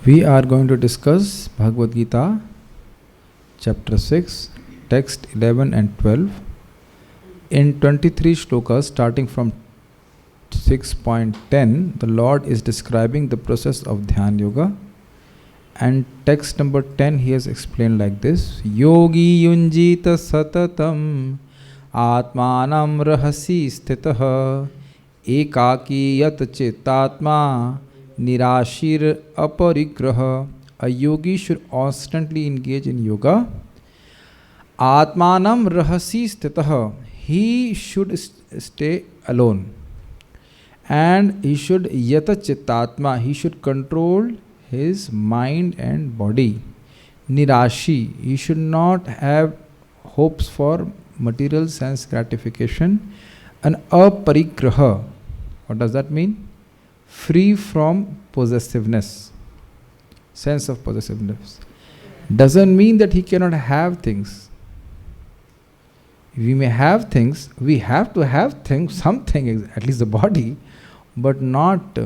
We are going to discuss Bhagavad Gita, chapter 6, text 11 and 12. In 23 slokas, starting from 6.10, the Lord is describing the process of Dhyan Yoga. And text number 10, he has explained like this: Yogi yunjita satatam atmanam rahasi sthitah ekaki yat chittatma nirashir aparigraha. A yogi should constantly engage in yoga. Atmanam rahasi sthitah. He should stay alone. And he should yata chittatma. He should control his mind and body. Nirashi. He should not have hopes for material sense gratification. And aparigraha. What does that mean? Free from possessiveness. Sense of possessiveness. Doesn't mean that he cannot have things. We may have things. We have to have things, something, at least the body, but not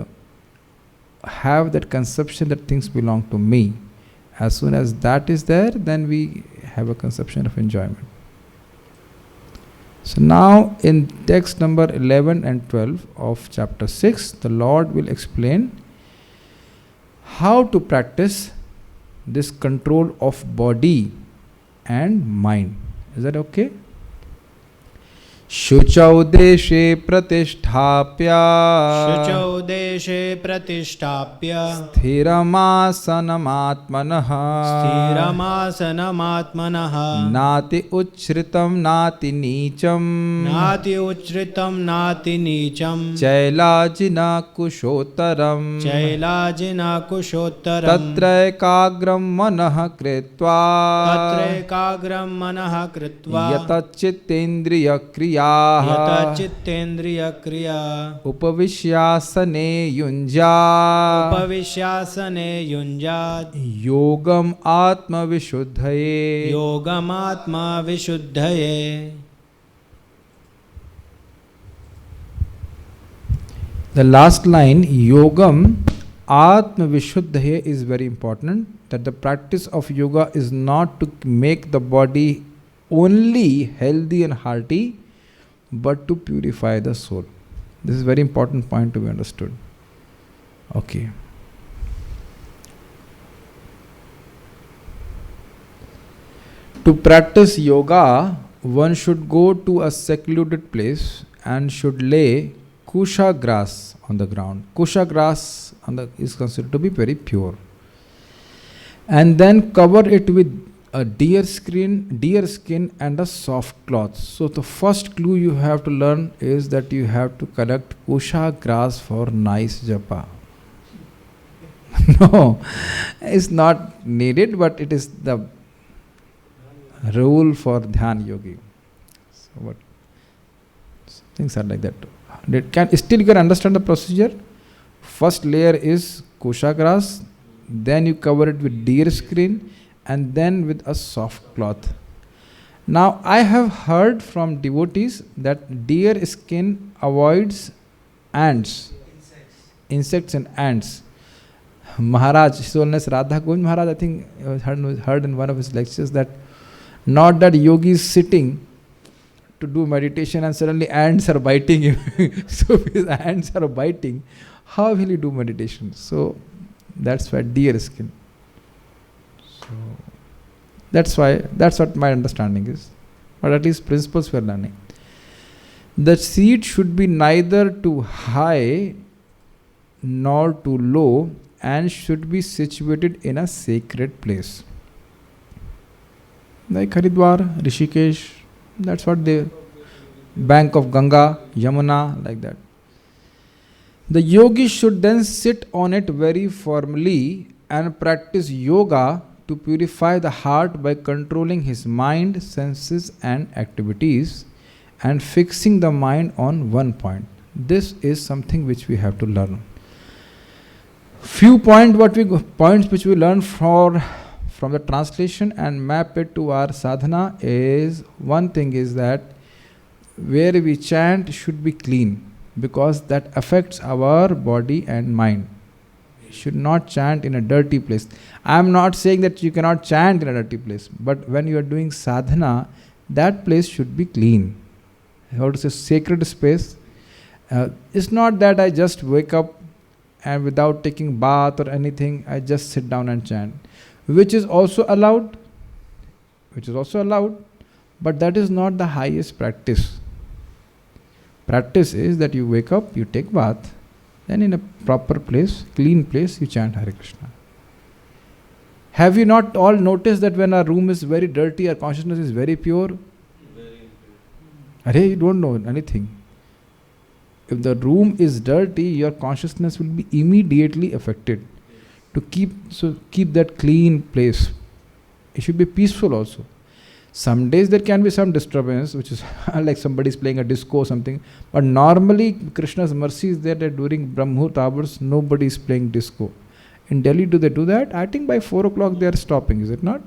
have that conception that things belong to me. As soon as that is there, then we have a conception of enjoyment. So now in text number 11 and 12 of chapter 6, the Lord will explain how to practice this control of body and mind. Is that okay? शुचौ देशे प्रतिष्ठाप्य स्थिरमासनमात्मनः नाति उच्छ्रितं नाति नीचं चैलाजिनाकुशोत्तरम् तत्रैकाग्रं मनः कृत्वा यतचित्तेन्द्रियक्रिया उपविश्यासने युञ्जात् योगम आत्मविशुद्धये The last line, yogam atmavishuddhaye, is very important. That the practice of yoga is not to make the body only healthy and hearty, but to purify the soul. This is a very important point to be understood. Okay. To practice yoga, one should go to a secluded place and should lay kusha grass on the ground. Kusha grass is considered to be very pure. And then cover it with a deer skin and a soft cloth. So the first clue you have to learn is that you have to collect kusha grass for nice japa. No, it's not needed, but it is the rule for Dhyan yogi. So what? Things are like that. Still you can understand the procedure. First layer is kusha grass, then you cover it with deer skin, and then with a soft cloth. Now I have heard from devotees that deer skin avoids insects and ants. Maharaj, His Holiness Radha Govind Maharaj, I think heard in one of his lectures that not that yogi is sitting to do meditation and suddenly ants are biting him. So if his ants are biting, how will he do meditation? So that's why deer skin. That's what my understanding is. But at least principles we are learning. The seat should be neither too high nor too low and should be situated in a sacred place. Like Haridwar, Rishikesh, that's what they... Bank of Ganga, Yamuna, like that. The yogi should then sit on it very firmly and practice yoga to purify the heart by controlling his mind, senses and activities and fixing the mind on one point. This is something which we have to learn. Few points which we learn from the translation and map it to our sadhana is, one thing is that where we chant should be clean, because that affects our body and mind. should not chant in a dirty place. I am not saying that you cannot chant in a dirty place, but when you are doing sadhana, that place should be clean. How to say, sacred space. It's not that I just wake up and without taking bath or anything, I just sit down and chant, which is also allowed, but that is not the highest practice. Practice is that you wake up, you take bath, then in a proper place, clean place, you chant Hare Krishna. Have you not all noticed that when our room is very dirty, our consciousness is very pure? Arey, you don't know anything. If the room is dirty, your consciousness will be immediately affected. To keep that clean place. It should be peaceful also. Some days there can be some disturbance, which is like somebody is playing a disco or something. But normally Krishna's mercy is there that during Brahmut hours nobody is playing disco. In Delhi, do they do that? I think by 4 o'clock they are stopping, is it not?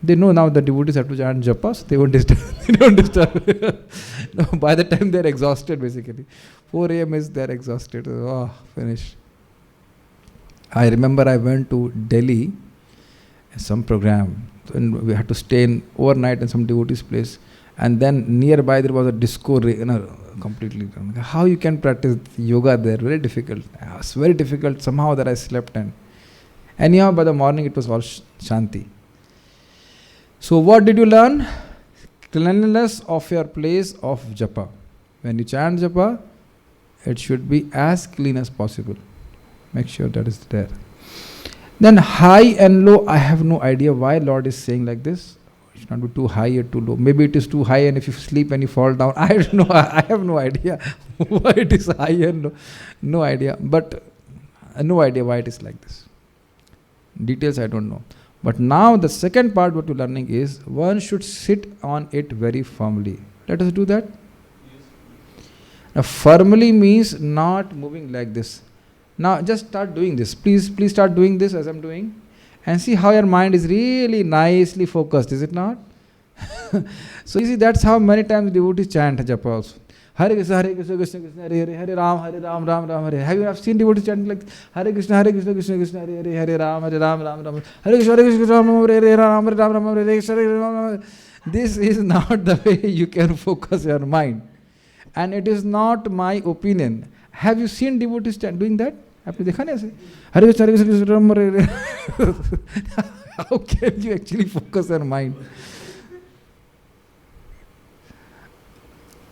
They know now the devotees have to chant japas, they won't disturb. They don't disturb. No, by the time they are exhausted basically. 4 a.m. is they are exhausted. Oh, finished. I remember I went to Delhi, some program, and we had to stay overnight in some devotee's place, and then nearby there was a disco, completely. How you can practice yoga there? Very difficult. It was very difficult somehow that I slept in. Anyhow, by the morning it was all shanti. So what did you learn? Cleanliness of your place of japa. When you chant japa, it should be as clean as possible. Make sure that is there. Then high and low, I have no idea why Lord is saying like this. It should not be too high or too low. Maybe it is too high and if you sleep and you fall down, I don't know. I have no idea why it is high and low. No idea. But no idea why it is like this. Details I don't know. But now the second part what we're learning is one should sit on it very firmly. Let us do that. Now firmly means not moving like this. Now just start doing this. Please start doing this as I'm doing. And see how your mind is really nicely focused, is it not? So you see, that's how many times devotees chant japa also. Hare Krishna, Krishna Krishna, Hare Hare, Hare Ram, Ram Ram, Hare. Have you seen devotees chanting like Hare Krishna, Krishna Krishna, Hare Hare, Hare Ram, Ram Ram, Hare Krishna, Hare Ram, Ram Ram, Hare Krishna. This is not the way you can focus your mind. And it is not my opinion. Have you seen devotees doing that? आपने देखा नहीं ऐसे? Hare Krishna, Krishna Krishna, Hare. How can you actually focus your mind?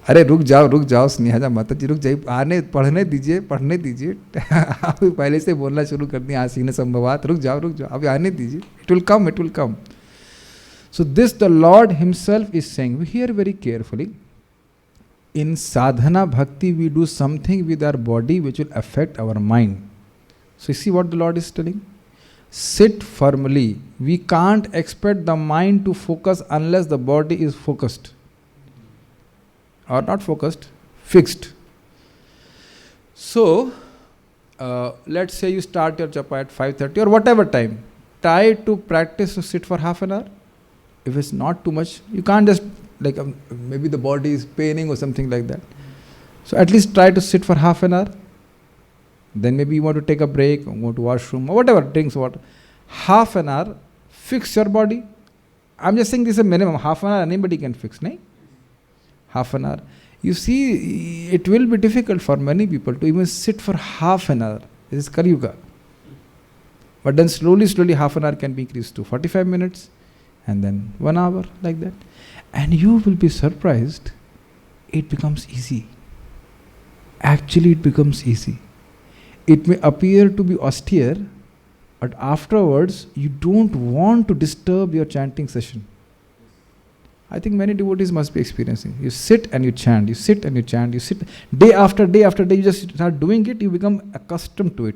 अरे रुक जाओ स्नेहा माता जी, रुक जाइए, पढ़ने दीजिए आप पहले से बोलना शुरू कर दिए आसीन संभवात, रुक जाओ अभी आने दीजिए, it will come. So this the Lord himself is saying. We hear very carefully. In sadhana bhakti we do something with our body which will affect our mind. So you see what the Lord is telling? Sit firmly. We can't expect the mind to focus unless the body is focused. Or not focused, fixed. So, let's say you start your japa at 5:30 or whatever time. Try to practice to sit for half an hour. If it's not too much, you can't just maybe the body is paining or something like that. So at least try to sit for half an hour. Then maybe you want to take a break, or go to washroom or whatever, drinks water. Half an hour, fix your body. I'm just saying this is a minimum. Half an hour anybody can fix, nahin? Half an hour. You see, it will be difficult for many people to even sit for half an hour. This is Kali Yuga. But then slowly half an hour can be increased to 45 minutes and then 1 hour, like that. And you will be surprised, it becomes easy. Actually, it becomes easy. It may appear to be austere, but afterwards, you don't want to disturb your chanting session. I think many devotees must be experiencing. You sit and you chant, you sit and you chant, you sit day after day, you just start doing it, you become accustomed to it.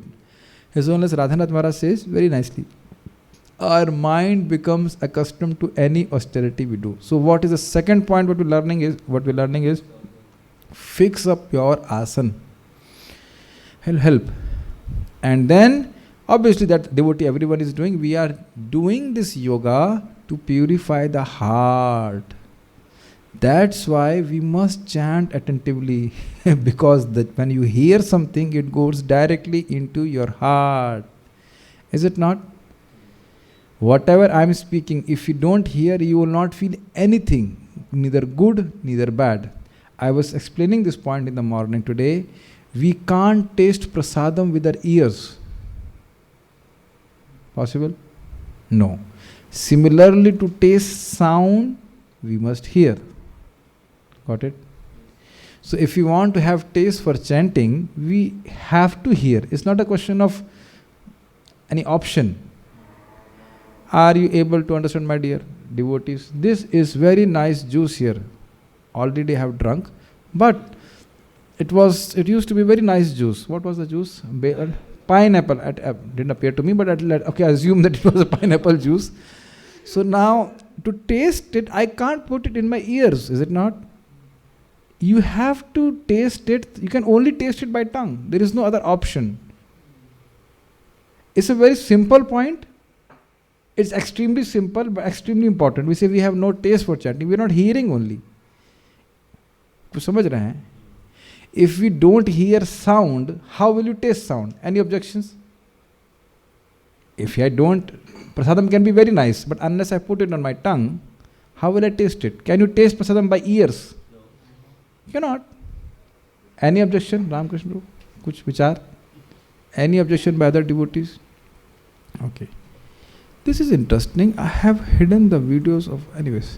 His Holiness Radhanath Maharaj says very nicely, our mind becomes accustomed to any austerity we do. So what is the second point what we're learning is fix up your asana. He'll help. And then obviously that devotee everyone is doing, we are doing this yoga to purify the heart. That's why we must chant attentively because when you hear something, it goes directly into your heart. Is it not? Whatever I am speaking, if you don't hear, you will not feel anything, neither good, neither bad. I was explaining this point in the morning today. We can't taste prasadam with our ears. Possible? No. Similarly, to taste sound, we must hear. Got it? So if you want to have taste for chanting, we have to hear. It's not a question of any option. Are you able to understand, my dear devotees? This is very nice juice here. Already have drunk, but it used to be very nice juice. What was the juice? Pineapple. Didn't appear to me, but I assume that it was a pineapple juice. So now, to taste it, I can't put it in my ears, is it not? You have to taste it. You can only taste it by tongue. There is no other option. It's a very simple point. It's extremely simple but extremely important. We say we have no taste for chanting. We're not hearing only. समझ रहे हैं? If we don't hear sound, how will you taste sound? Any objections? If I don't, prasadam can be very nice, but unless I put it on my tongue, how will I taste it? Can you taste prasadam by ears? You cannot. Any objection, Ramakrishna Prabhu? Kuch vichar? Any objection by other devotees? Okay. This is interesting. I have hidden the videos of, anyways.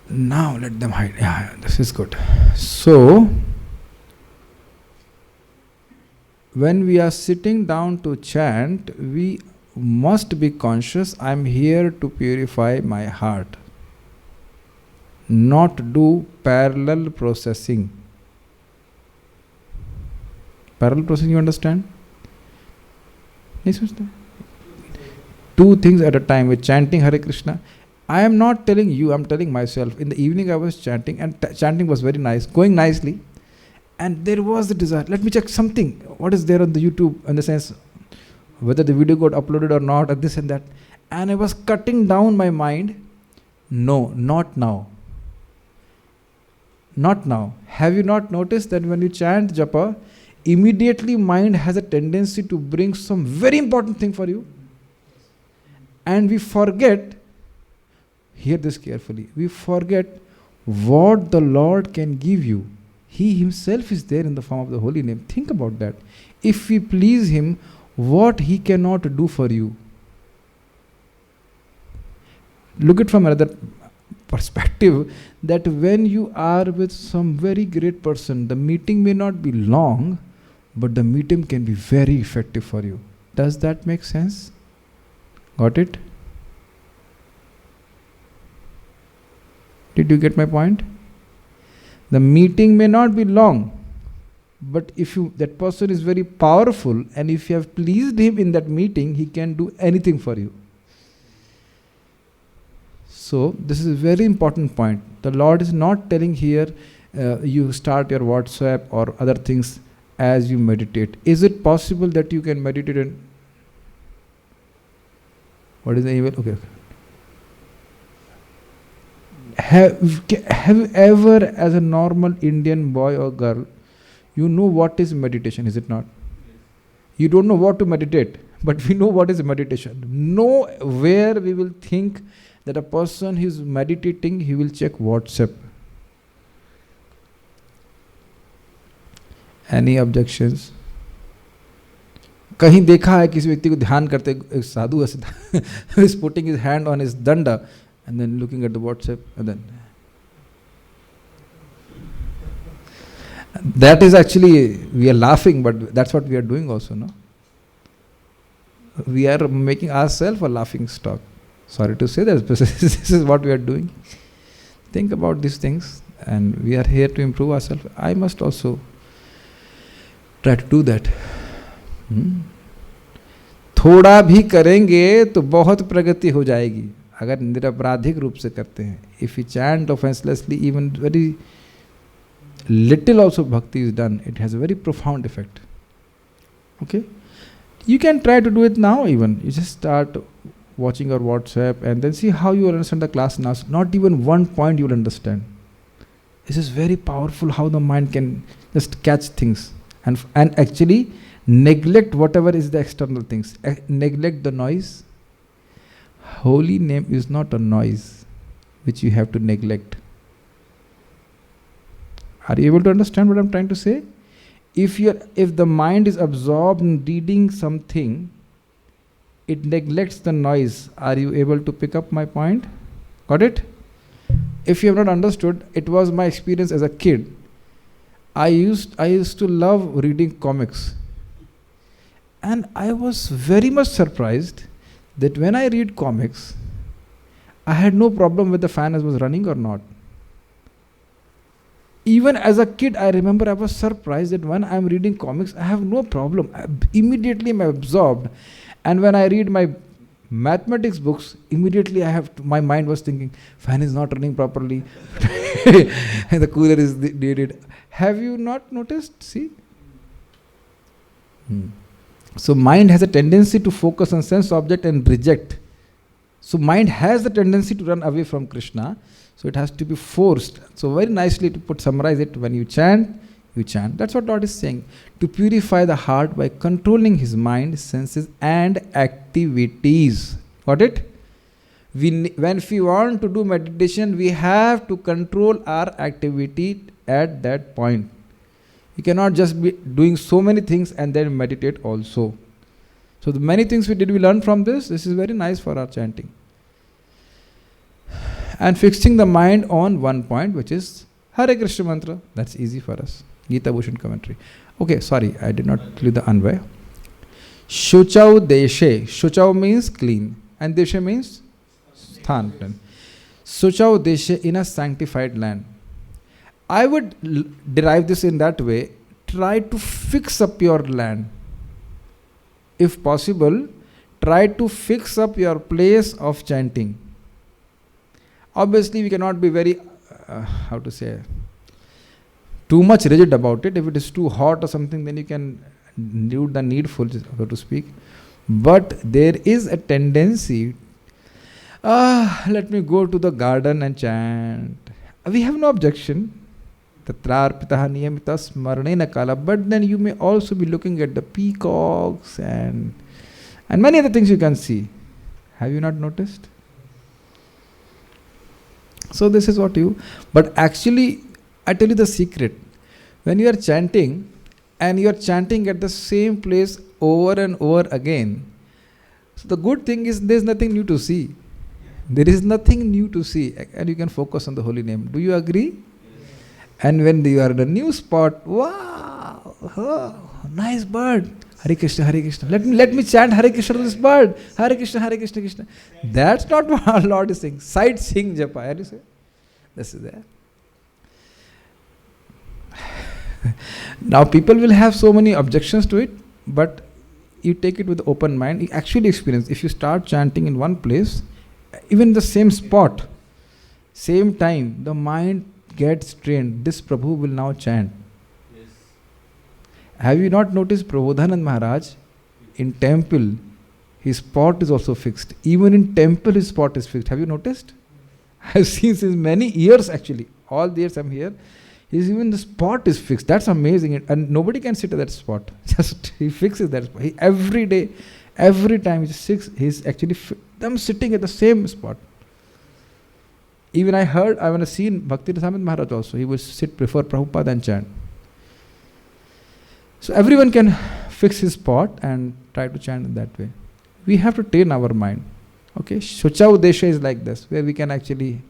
Now let them hide. Yeah, this is good. So, when we are sitting down to chant, we must be conscious, I am here to purify my heart. Not do parallel processing. Parallel processing, you understand? Two things at a time. With chanting Hare Krishna, I am not telling you, I am telling myself. In the evening I was chanting, and chanting was very nice, going nicely. And there was the desire, let me check something. What is there on the YouTube, in the sense, whether the video got uploaded or not, or this and that. And I was cutting down my mind. No, not now. Not now. Have you not noticed that when you chant japa, immediately mind has a tendency to bring some very important thing for you? And we forget, hear this carefully, we forget what the Lord can give you. He Himself is there in the form of the holy name. Think about that. If we please Him, what He cannot do for you. Look at from another perspective, that when you are with some very great person, the meeting may not be long, but the meeting can be very effective for you. Does that make sense? Got it? Did you get my point? The meeting may not be long, but if that person is very powerful, and if you have pleased him in that meeting, he can do anything for you. So this is a very important point. The Lord is not telling here, you start your WhatsApp or other things as you meditate. Is it possible that you can meditate and what is the email? Okay. Have you ever, as a normal Indian boy or girl, you know what is meditation, is it not? You don't know what to meditate, but we know what is meditation. Nowhere we will think that a person who is meditating, he will check WhatsApp. Any objections? कहीं देखा है किसी व्यक्ति को ध्यान करते, एक साधु ऐसे is putting his hand on his danda and then looking at the WhatsApp, and then that is actually, we are laughing, but that's what we are doing also, no? We are making ourselves a laughing stock. Sorry to say that, this is what we are doing. Think about these things, and we are here to improve ourselves. I must also try to do that. थोड़ा भी करेंगे तो बहुत प्रगति हो जाएगी अगर निरपराधिक रूप से करते हैं. If we chant offenselessly, even very little also bhakti is done, it has a very profound effect. Okay? You can try to do it now even. You just start watching your WhatsApp and then see how you will understand the class now. Not even one point you will understand. This is very powerful how the mind can just catch things. And actually Neglect whatever is the external things. Neglect the noise. Holy name is not a noise which you have to neglect. Are you able to understand what I'm trying to say? If the mind is absorbed in reading something, it neglects the noise. Are you able to pick up my point? Got it? If you have not understood, it was my experience as a kid. I used to love reading comics. And I was very much surprised that when I read comics, I had no problem with the fan as was running or not. Even as a kid, I remember I was surprised that when I'm reading comics, I have no problem. Immediately I'm absorbed. And when I read my mathematics books, immediately my mind was thinking, fan is not running properly. And the cooler is needed. Have you not noticed? See? So mind has a tendency to focus on sense object and reject. So mind has the tendency to run away from Krishna. So it has to be forced. So very nicely to summarize it, when you chant, you chant. That's what Lord is saying. To purify the heart by controlling his mind, senses and activities. Got it? When we want to do meditation, we have to control our activity at that point. You cannot just be doing so many things and then meditate also. So the many things we learn from this. This is very nice for our chanting. And fixing the mind on one point, which is Hare Krishna mantra. That's easy for us. Gita Bhushan commentary. Okay, sorry, I did not tell you the Anvaya. Shuchau deshe. Shuchau means clean. And deshe means sthan. Shuchau deshe, in a sanctified land. I would derive this in that way. Try to fix up your land. If possible, try to fix up your place of chanting. Obviously, we cannot be very, too much rigid about it. If it is too hot or something, then you can do the needful, so to speak. But there is a tendency, let me go to the garden and chant. We have no objection. Tatrarpitaha niyamita smaranena kala. But then you may also be looking at the peacocks and many other things you can see. Have you not noticed? So this is what but actually, I tell you the secret. When you are chanting, and you are chanting at the same place over and over again, so the good thing is there is nothing new to see. There is nothing new to see, and you can focus on the holy name. Do you agree? Yes. And when you are in a new spot, wow, nice bird. Hare Krishna, Hare Krishna. Let me chant Hare Krishna to this bird. Hare Krishna, Hare Krishna, Krishna. That's not what our Lord is saying. Sight sing japa. How do you say? This is there. Now people will have so many objections to it, but you take it with open mind. You actually experience. If you start chanting in one place, even the same spot, same time, the mind gets trained. This Prabhu will now chant. Have you not noticed Prabodhanand Maharaj in temple, his spot is also fixed. Even in temple his spot is fixed. Have you noticed? I have seen since many years actually. All the years I'm here. Even the spot is fixed. That's amazing. And nobody can sit at that spot. Just he fixes that spot. Every day, every time he's actually them sitting at the same spot. Even I want to see Bhakti Rasamrita Maharaj also. He would sit before Prabhupada and chant. So everyone can fix his spot and try to chant in that way. We have to train our mind. Okay, Shuchau Desha is like this, where we can actually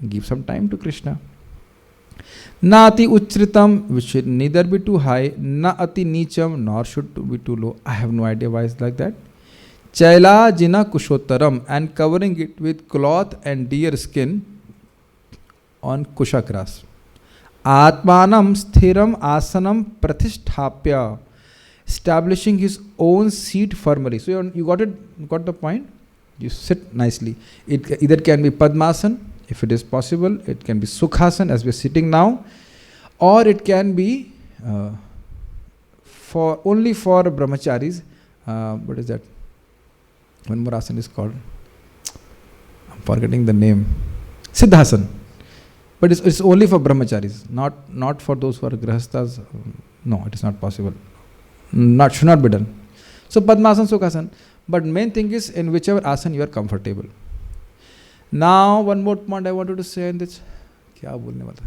give some time to Krishna. Na ati uchritam, which should neither be too high, na ati nicham, nor should be too low. I have no idea why it's like that. Chaila jina kushottaram, and covering it with cloth and deer skin on kusha grass. Atmanam sthiram asanam pratisthapya, establishing his own seat firmly. So you got it? Got the point? You sit nicely. It either can be Padmasan, if it is possible. It can be Sukhasan, as we are sitting now, or it can be only for brahmacharis. What is that? One more asana is called. I'm forgetting the name. Siddhasan. But it's only for brahmacharis, not for those who are grihasthas. No, it is not possible. should not be done. So Padmasana, Sukhasana. But main thing is in whichever asana you are comfortable. Now one more point I wanted to say in this. क्या बोलने वाला था?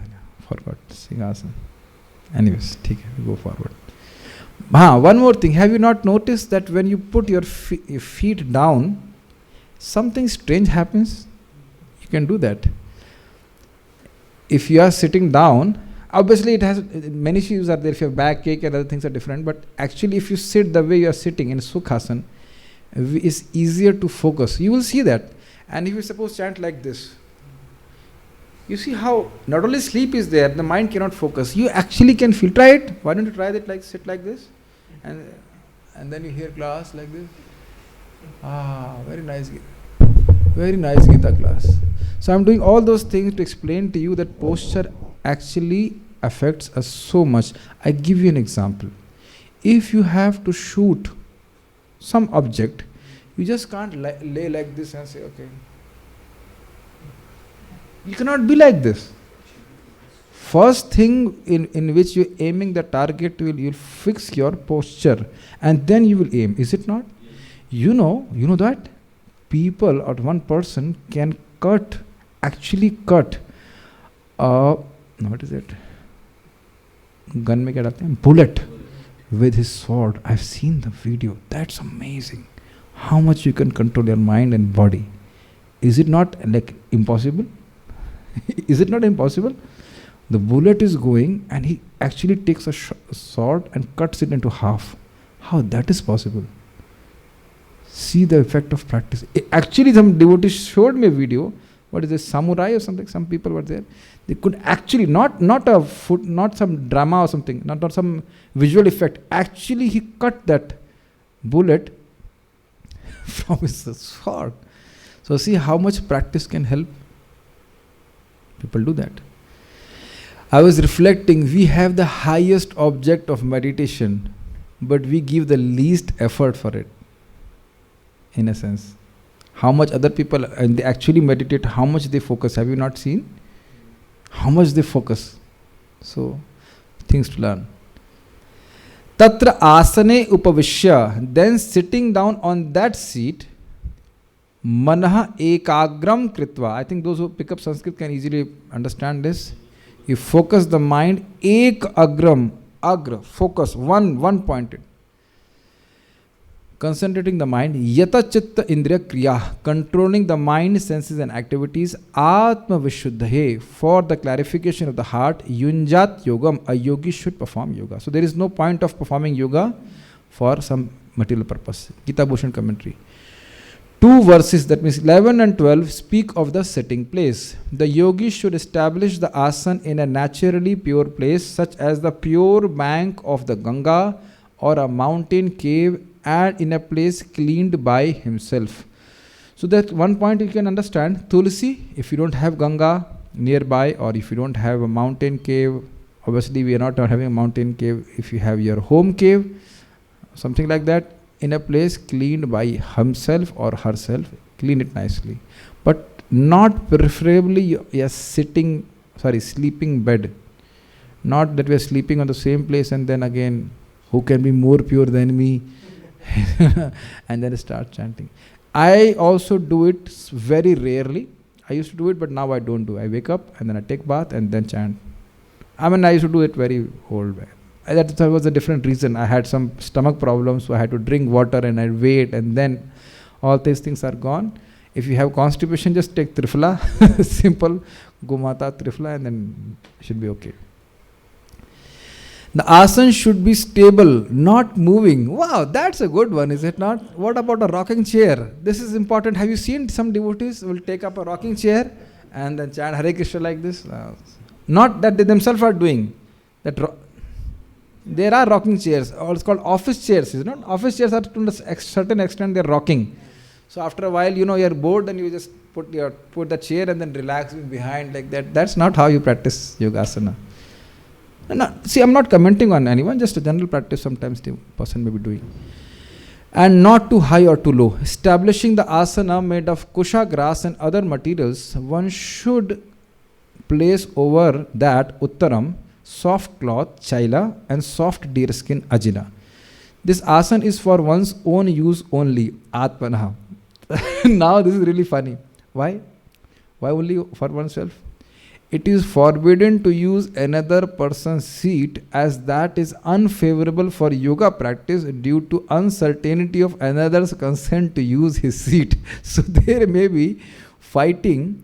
Forgot. Singhasana. Anyways, ठीक है, we go forward. One more thing. Have you not noticed that when you put your feet down, something strange happens? You can do that. If you are sitting down, obviously it has many issues are there. If you have backache and other things are different, but actually if you sit the way you are sitting in Sukhasana, it's easier to focus. You will see that. And if you suppose chant like this, you see how not only sleep is there, the mind cannot focus. You actually can feel. Try it. Why don't you try it? Like sit like this, and then you hear class like this. Very nice, very nice Gita class. So I'm doing all those things to explain to you that posture actually affects us so much. I give you an example. If you have to shoot some object, you just can't lay like this and say, okay. You cannot be like this. First thing in which you're aiming the target, you'll fix your posture and then you will aim. Is it not? You know that people or one person can actually cut what is it? Gun mein kya dalte hain? Bullet with his sword. I've seen the video. That's amazing. How much you can control your mind and body. Is it not like impossible? Is it not impossible? The bullet is going and he actually takes a sword and cuts it into half. How that is possible? See the effect of practice. Actually, some devotees showed me a video. What is this, samurai or something? Some people were there. They could actually not some drama or something, not some visual effect. Actually, he cut that bullet from his sword. So see how much practice can help. People do that. I was reflecting, we have the highest object of meditation, but we give the least effort for it, in a sense. How much other people, and they actually meditate, how much they focus. Have you not seen? How much they focus. So, things to learn. Tatra asane upavishya, then sitting down on that seat, manaha ekagram kritva. I think those who pick up Sanskrit can easily understand this. You focus the mind, agra, focus, one pointed. Concentrating the mind, yata chitta indriya kriya, controlling the mind, senses and activities, atma vishuddhahe, for the clarification of the heart, yunjat yogam, a yogi should perform yoga. So there is no point of performing yoga for some material purpose. Gita Bhushan commentary. 2 verses, that means 11 and 12, speak of the sitting place. The yogi should establish the asana in a naturally pure place, such as the pure bank of the Ganga or a mountain cave, and in a place cleaned by himself. So that one point you can understand, Tulsi, if you don't have Ganga nearby, or if you don't have a mountain cave, obviously we are not having a mountain cave, if you have your home cave, something like that, in a place cleaned by himself or herself, clean it nicely. But not preferably a sleeping bed. Not that we are sleeping on the same place and then again, who can be more pure than me? And then start chanting. I also do it very rarely. I used to do it, but now I don't do. I wake up and then I take bath and then chant. I used to do it very old way. That was a different reason. I had some stomach problems, so I had to drink water and I wait, and then all these things are gone. If you have constipation, just take Trifla, simple, Gomata Trifla, and then it should be okay. The asana should be stable, not moving. Wow, that's a good one, is it not? What about a rocking chair? This is important. Have you seen some devotees will take up a rocking chair and then chant Hare Krishna like this? Not that they themselves are doing. There are rocking chairs, or it's called office chairs, is it not? Office chairs are to a certain extent they're rocking. So after a while, you're bored, then you just put the chair and then relax behind like that. That's not how you practice yogasana. See, I'm not commenting on anyone, just a general practice sometimes the person may be doing. And not too high or too low. Establishing the asana made of kusha grass and other materials, one should place over that uttaram, soft cloth, chaila, and soft deer skin ajina. This asana is for one's own use only. Atmanaha. Now this is really funny. Why? Why only for oneself? It is forbidden to use another person's seat, as that is unfavorable for yoga practice due to uncertainty of another's consent to use his seat. So there may be fighting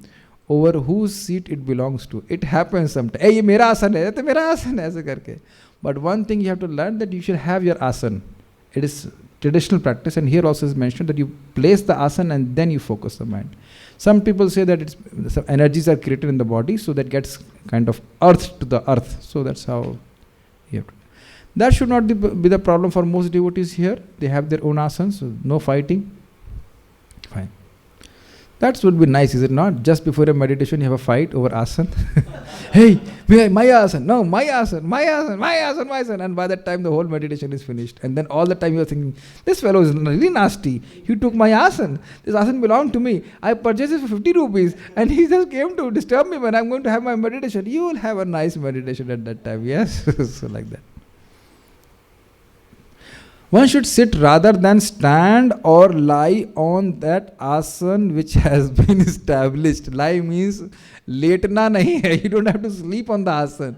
over whose seat it belongs to. It happens sometimes. Hey, ye mera asana hai, to mera asana hai, aise karke. But one thing you have to learn, that you should have your asana. It is traditional practice, and here also is mentioned that you place the asana and then you focus the mind. Some people say that some energies are created in the body, so that gets kind of earth to the earth. So that's how you have to. That should not be the problem for most devotees here. They have their own asanas, so no fighting. Fine. That would be nice, is it not? Just before a meditation, you have a fight over asana. Hey, my asana, no, my asana, my asana, my asana, my asana. And by that time, the whole meditation is finished. And then all the time you are thinking, this fellow is really nasty. He took my asana. This asana belonged to me. I purchased it for 50 rupees. And he just came to disturb me when I'm going to have my meditation. You will have a nice meditation at that time. Yes? So like that. One should sit rather than stand or lie on that asana which has been established. Lie means letna nahi hai. You don't have to sleep on the asana.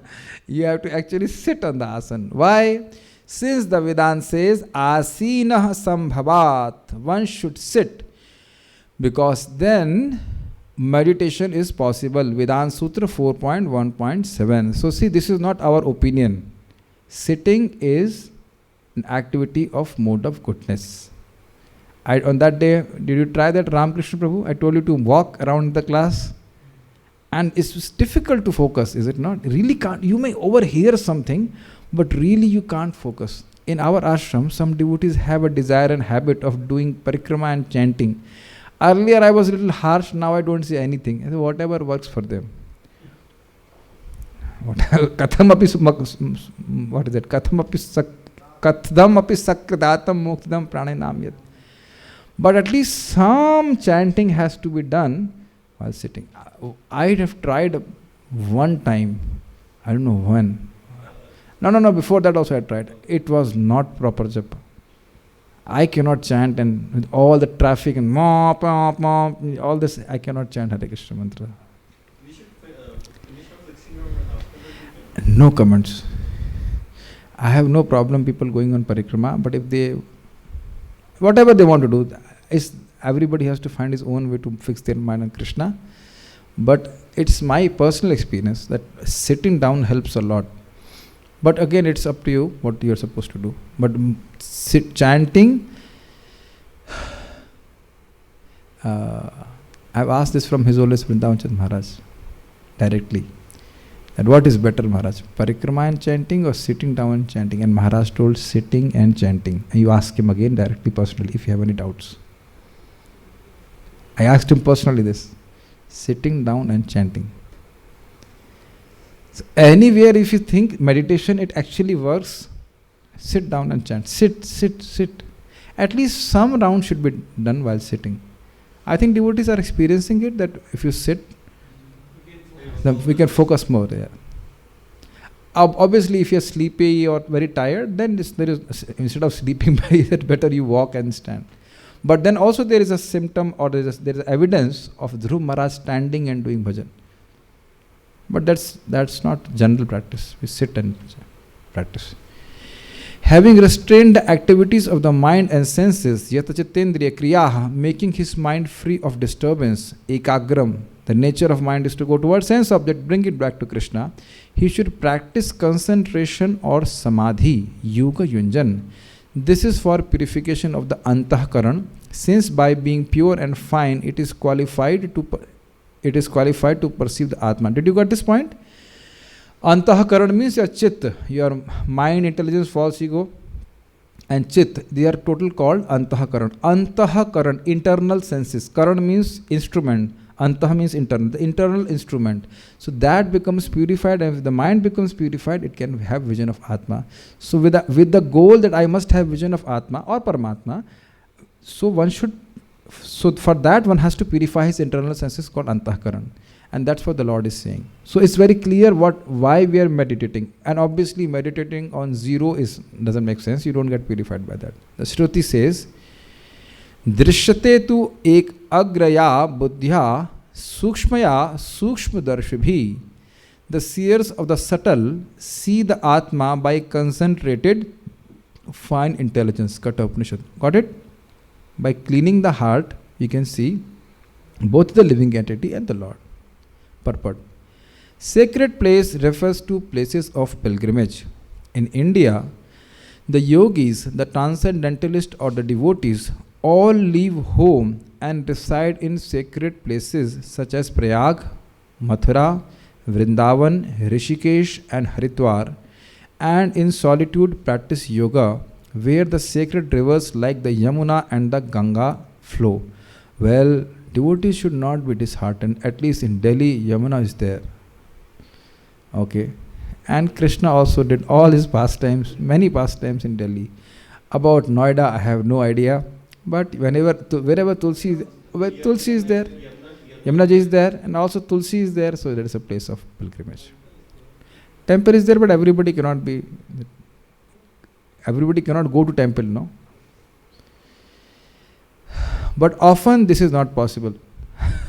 You have to actually sit on the asana. Why? Since the Vedanta says asinah sambhavat, one should sit, because then meditation is possible. Vedanta Sutra 4.1.7. So see, this is not our opinion. Sitting is an activity of mode of goodness. On that day, did you try that, Ramakrishna Prabhu? I told you to walk around the class, and it's difficult to focus, is it not? Really can't. You may overhear something, but really you can't focus. In our ashram, some devotees have a desire and habit of doing parikrama and chanting. Earlier I was a little harsh, now I don't say anything. Whatever works for them. Katham api, what is that? Katham api kathdam api sakradatam muktadam pranayam. But at least some chanting has to be done while sitting. I have tried one time, I don't know when. No, before that also I tried. It was not proper japa. I cannot chant, and with all the traffic and all this, I cannot chant Hare Krishna mantra. We should finish off 16 after that. No comments. I have no problem people going on parikrama, but if they, whatever they want to do, everybody has to find his own way to fix their mind on Krishna. But it's my personal experience that sitting down helps a lot. But again, it's up to you what you're supposed to do. But chanting, I've asked this from His Holiness Vrindavan Maharaj directly. That what is better, Maharaj, parikrama and chanting or sitting down and chanting? And Maharaj told sitting and chanting. And you ask him again directly, personally, if you have any doubts. I asked him personally this, sitting down and chanting. So anywhere if you think meditation, it actually works, sit down and chant. Sit. At least some round should be done while sitting. I think devotees are experiencing it, that if you sit, then we can focus more there. Obviously, if you're sleepy or very tired, then instead of sleeping, it's better you walk and stand. But then also there is a symptom, or there is evidence of Dhruv Maharaj standing and doing bhajan. But that's not general practice. We sit and practice. Having restrained the activities of the mind and senses, yathachittendriya kriyaha, making his mind free of disturbance, ekagram, the nature of mind is to go towards sense object, bring it back to Krishna. He should practice concentration or samadhi, yoga yunjan. This is for purification of the antahkaran, since by being pure and fine, it is qualified to perceive the Atma. Did you get this point? Antahkaran means your chit, your mind, intelligence, false ego, and chit. They are total called antahkaran. Antahkaran, internal senses. Karan means instrument. Antah means internal. The internal instrument. So that becomes purified, and if the mind becomes purified, it can have vision of Atma. So with the goal that I must have vision of Atma or Paramatma, so for that one has to purify his internal senses called antahkaran. And that's what the Lord is saying. So it's very clear why we are meditating. And obviously meditating on zero doesn't make sense. You don't get purified by that. The Shruti says, Drishyate tu ek agraya buddhya sukshmaya sukshmadarshibhi. The seers of the subtle see the Atma by concentrated fine intelligence. Katha Upanishad. Got it? By cleaning the heart, you can see both the living entity and the Lord. Purport. Sacred place refers to places of pilgrimage. In India, the yogis, the transcendentalists or the devotees all leave home and reside in sacred places such as Prayag, Mathura, Vrindavan, Rishikesh and Haridwar, and in solitude practice yoga where the sacred rivers like the Yamuna and the Ganga flow. Well, devotees should not be disheartened. At least in Delhi, Yamuna is there. Okay. And Krishna also did all his pastimes, many pastimes in Delhi. About Noida, I have no idea. But wherever Tulsi is there, Yamuna ji is there, and also Tulsi is there, so there is a place of pilgrimage. Temple is there, but everybody cannot go to temple, no? But often this is not possible.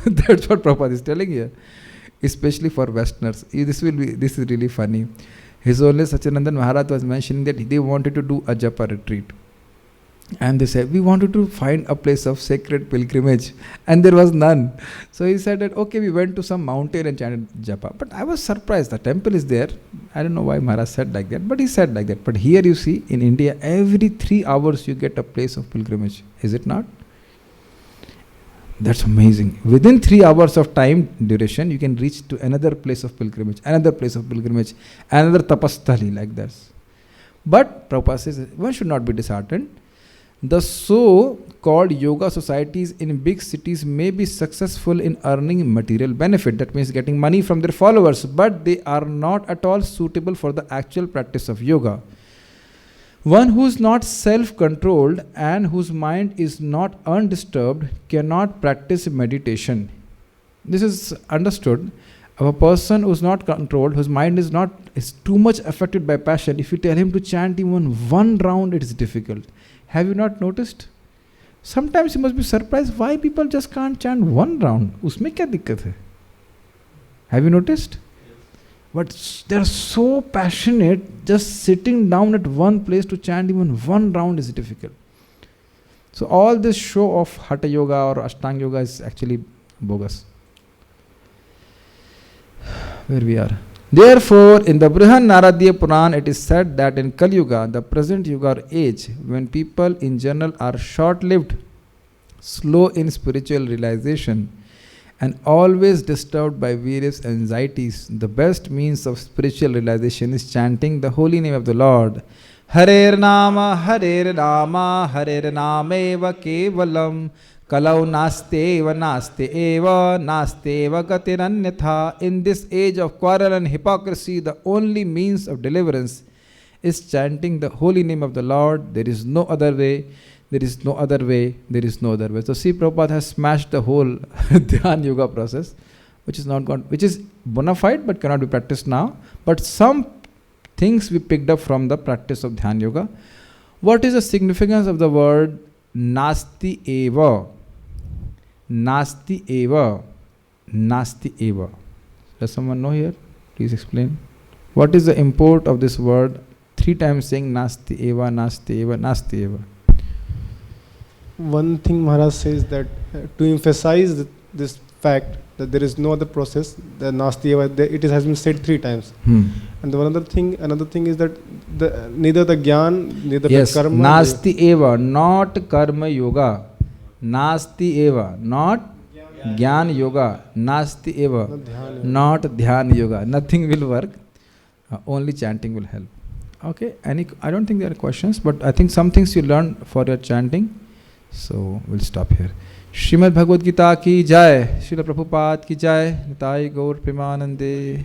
That's what Prabhupada is telling here. Especially for Westerners. This is really funny. His Holiness Satyanandan Maharaj was mentioning that they wanted to do a japa retreat. And they said, we wanted to find a place of sacred pilgrimage. And there was none. So he said that, okay, we went to some mountain and chanted japa. But I was surprised. The temple is there. I don't know why Maharaj said like that. But he said like that. But here you see, in India, every 3 hours you get a place of pilgrimage. Is it not? That's amazing. Within 3 hours of time duration, you can reach to another place of pilgrimage, another tapasthali like that. But Prabhupada says, one should not be disheartened. The so-called yoga societies in big cities may be successful in earning material benefit, that means getting money from their followers, but they are not at all suitable for the actual practice of yoga. One who is not self-controlled and whose mind is not undisturbed cannot practice meditation. This is understood. A person who is not controlled, whose mind is too much affected by passion, if you tell him to chant even one round, it is difficult. Have you not noticed? Sometimes you must be surprised why people just can't chant one round. Usme kya dikkat hai? Have you noticed? But they are so passionate, just sitting down at one place to chant even one round is difficult. So all this show of Hatha Yoga or Ashtanga Yoga is actually bogus. Where we are. Therefore, in the Brihan Purana, it is said that in Kali Yuga, the present Yuga or age, when people in general are short-lived, slow in spiritual realization, and always disturbed by various anxieties, the best means of spiritual realization is chanting the holy name of the Lord. Hare Nama, Hare Nama, Hare Nameva Kevalam, Kalau Nasteva Nasteva, Nasteva Gatiranyatha. In this age of quarrel and hypocrisy, the only means of deliverance is chanting the holy name of the Lord. There is no other way. There is no other way, there is no other way. So see, Prabhupada has smashed the whole Dhyan Yoga process, which is bona fide but cannot be practiced now. But some things we picked up from the practice of Dhyan Yoga. What is the significance of the word Nasti Eva? Nasti Eva. Nasti Eva. Does someone know here? Please explain. What is the import of this word? 3 times saying Nasti Eva, Nasti Eva, Nasti Eva. One thing Maharaj says that to emphasize this fact that there is no other process, the Nasti Eva, it has been said 3 times. And another thing is that neither the Dhyan, neither the karma. Nasti Eva, not karma yoga. Nasti Eva, not Dhyan yoga. Nasti Eva, not Dhyan yoga. Nothing will work. Only chanting will help. Okay. I don't think there are questions, but I think some things you learn for your chanting. So we'll stop here. Srimad Bhagavad Gita ki jai, Srila Prabhupada ki jai, Nitai Gaur Premanande.